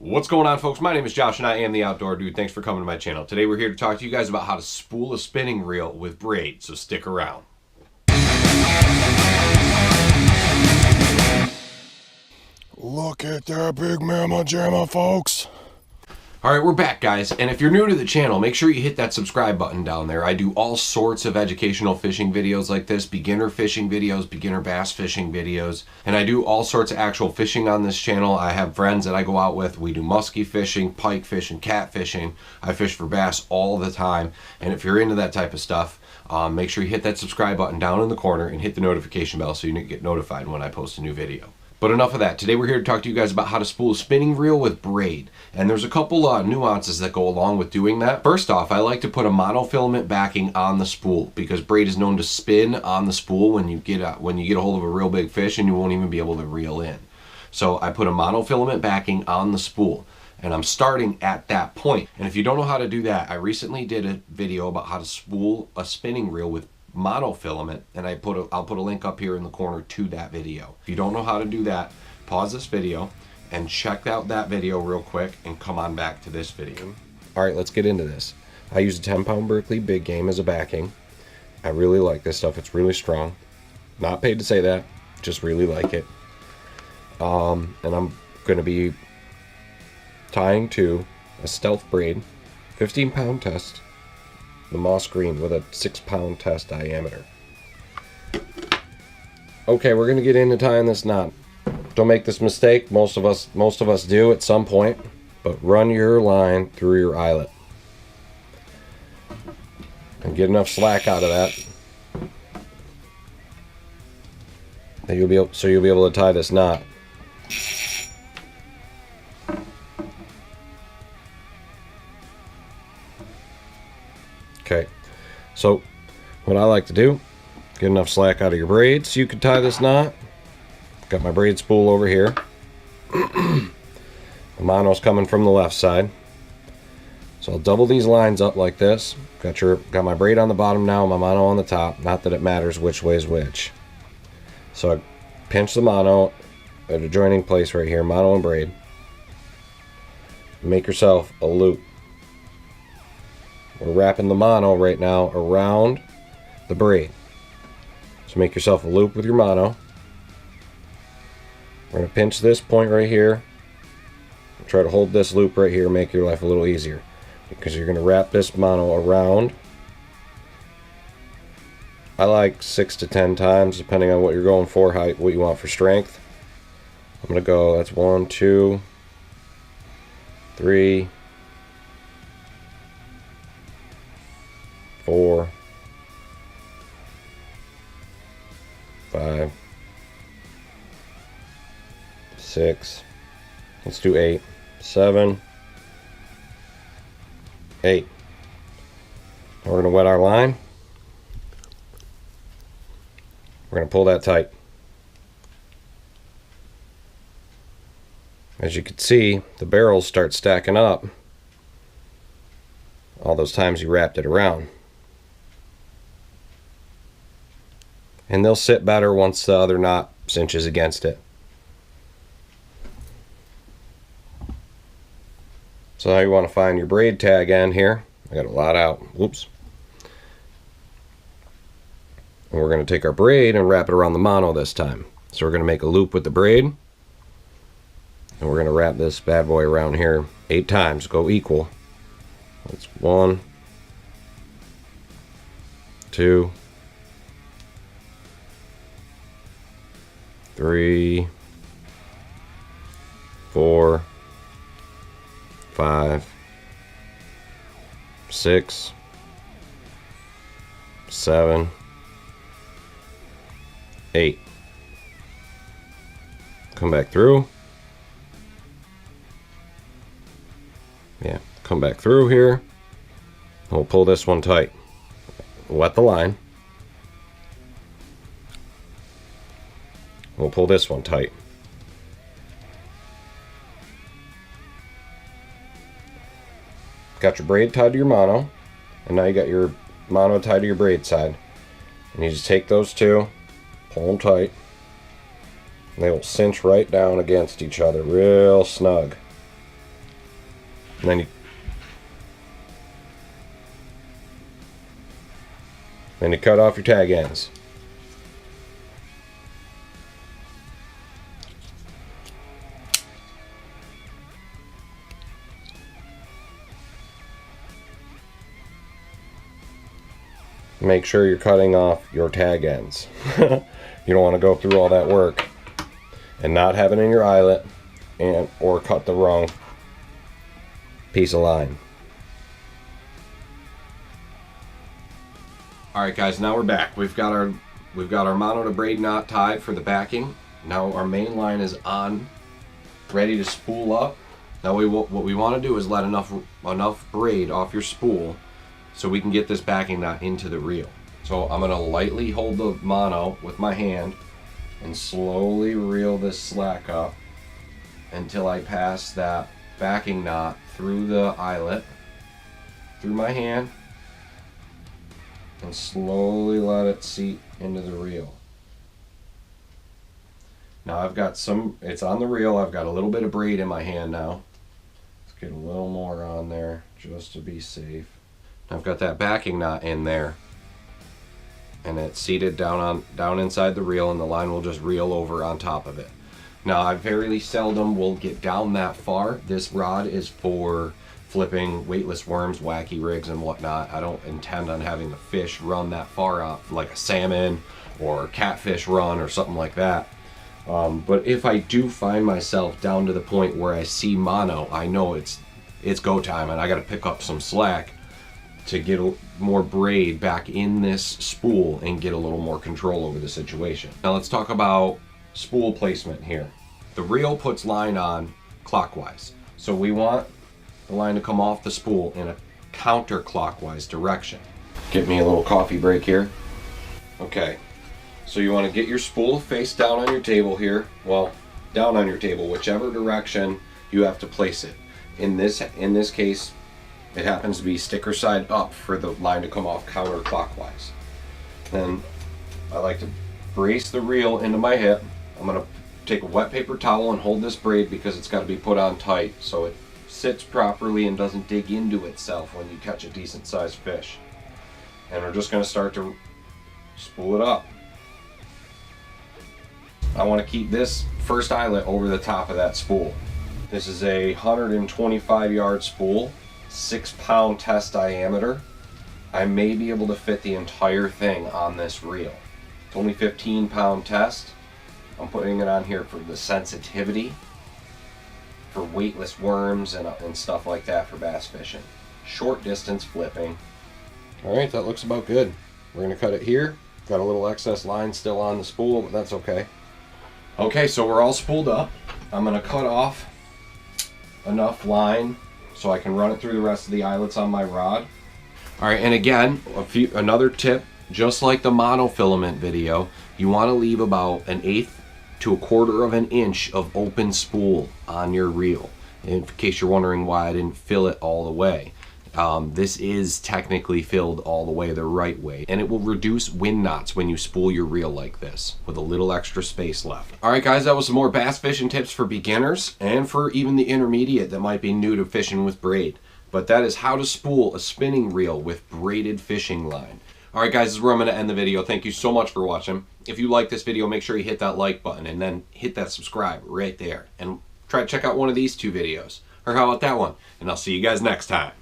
What's going on, folks? My name is Josh and I am the Outdoor Dude. Thanks for coming to my channel. Today we're here to talk to you guys about how to spool a spinning reel with braid, so stick around. Look at that big mamma jamma, folks. Alright, we're back, guys, and if you're new to the channel, make sure you hit that subscribe button down there. I do all sorts of educational fishing videos like this, beginner fishing videos, beginner bass fishing videos, and I do all sorts of actual fishing on this channel. I have friends that I go out with. We do muskie fishing, pike fishing, cat fishing. I fish for bass all the time, and if you're into that type of stuff, make sure you hit that subscribe button down in the corner and hit the notification bell so you get notified when I post a new video. But enough of that. Today we're here to talk to you guys about how to spool a spinning reel with braid. And there's a couple nuances that go along with doing that. First off, I like to put a monofilament backing on the spool because braid is known to spin on the spool when you get a hold of a real big fish and you won't even be able to reel in. So I put a monofilament backing on the spool. And I'm starting at that point. And if you don't know how to do that, I recently did a video about how to spool a spinning reel with monofilament, and I'll put a link up here in the corner to that video. If you don't know how to do that, pause this video and check out that video real quick and come on back to this video. Alright, let's get into this. I use a 10-pound Berkley big game as a backing. I really like this stuff. It's really strong. Not paid to say that, just really like it. And I'm going to be tying to a stealth braid, 15-pound test, the moss green with a 6-pound test diameter. Okay, we're gonna get into tying this knot. Don't make this mistake. Most of us do at some point, but run your line through your eyelet and get enough slack out of that you'll be able to tie this knot. Okay, so what I like to do, get enough slack out of your braid so you can tie this knot. Got my braid spool over here. The mono's coming from the left side. So I'll double these lines up like this. Got my braid on the bottom now, my mono on the top. Not that it matters which way is which. So I pinch the mono at a joining place right here, mono and braid. Make yourself a loop. We're wrapping the mono right now around the braid. So make yourself a loop with your mono. We're going to pinch this point right here. Try to hold this loop right here, make your life a little easier. Because you're going to wrap this mono around. I like 6 to 10 times, depending on what you're going for, what you want for strength. I'm going to go, that's 1, 2, 3, 4, 5, 6, let's do 8, 7, 8. We're going to wet our line. We're going to pull that tight. As you can see, the barrels start stacking up all those times you wrapped it around. And they'll sit better once the other knot cinches against it. So now you want to find your braid tag end here. I got a lot out. Whoops. And we're going to take our braid and wrap it around the mono this time. So we're going to make a loop with the braid. And we're going to wrap this bad boy around here 8 times. Go equal. That's 1, 2, 3, 4, 5, 6, 7, 8. Come back through. Yeah, come back through here. And we'll pull this one tight. Wet the line. We'll pull this one tight. Got your braid tied to your mono, and now you got your mono tied to your braid side. And you just take those two, pull them tight, and they will cinch right down against each other real snug. And then you cut off your tag ends. Make sure you're cutting off your tag ends. You don't want to go through all that work and not have it in your eyelet or cut the wrong piece of line. Alright guys, now we're back. We've got our mono to braid knot tied for the backing. Now our main line is on, ready to spool up. Now what we want to do is let enough braid off your spool so we can get this backing knot into the reel. So I'm going to lightly hold the mono with my hand and slowly reel this slack up until I pass that backing knot through the eyelet, through my hand, and slowly let it seat into the reel. Now I've got it's on the reel, I've got a little bit of braid in my hand now. Let's get a little more on there just to be safe. I've got that backing knot in there, and it's seated down inside the reel, and the line will just reel over on top of it. Now I very seldom will get down that far. This rod is for flipping weightless worms, wacky rigs, and whatnot. I don't intend on having the fish run that far out, like a salmon or catfish run or something like that. But if I do find myself down to the point where I see mono, I know it's go time, and I got to pick up some slack to get more braid back in this spool and get a little more control over the situation. Now let's talk about spool placement here. The reel puts line on clockwise, so we want the line to come off the spool in a counterclockwise direction. Get me a little coffee break here. Okay, so you want to get your spool face down on your table here. Well, down on your table, whichever direction you have to place it. In this case, it happens to be sticker side up for the line to come off counterclockwise. Then I like to brace the reel into my hip. I'm going to take a wet paper towel and hold this braid because it's got to be put on tight so it sits properly and doesn't dig into itself when you catch a decent sized fish. And we're just going to start to spool it up. I want to keep this first eyelet over the top of that spool. This is a 125 yard spool, 6-pound test diameter. I may be able to fit the entire thing on this reel. It's only 15-pound test. I'm putting it on here for the sensitivity, for weightless worms and stuff like that for bass fishing. Short distance flipping. Alright, that looks about good. We're going to cut it here. Got a little excess line still on the spool, but that's okay. Okay, so we're all spooled up. I'm going to cut off enough line so I can run it through the rest of the eyelets on my rod. Alright, and again, another tip, just like the monofilament video, you want to leave about 1/8 to 1/4 of an inch of open spool on your reel. In case you're wondering why I didn't fill it all the way. This is technically filled all the way the right way, and it will reduce wind knots when you spool your reel like this with a little extra space left. Alright guys, that was some more bass fishing tips for beginners and for even the intermediate that might be new to fishing with braid. But that is how to spool a spinning reel with braided fishing line. Alright guys, this is where I'm going to end the video. Thank you so much for watching. If you like this video, make sure you hit that like button and then hit that subscribe right there. And try to check out one of these 2 videos. Or how about that one? And I'll see you guys next time.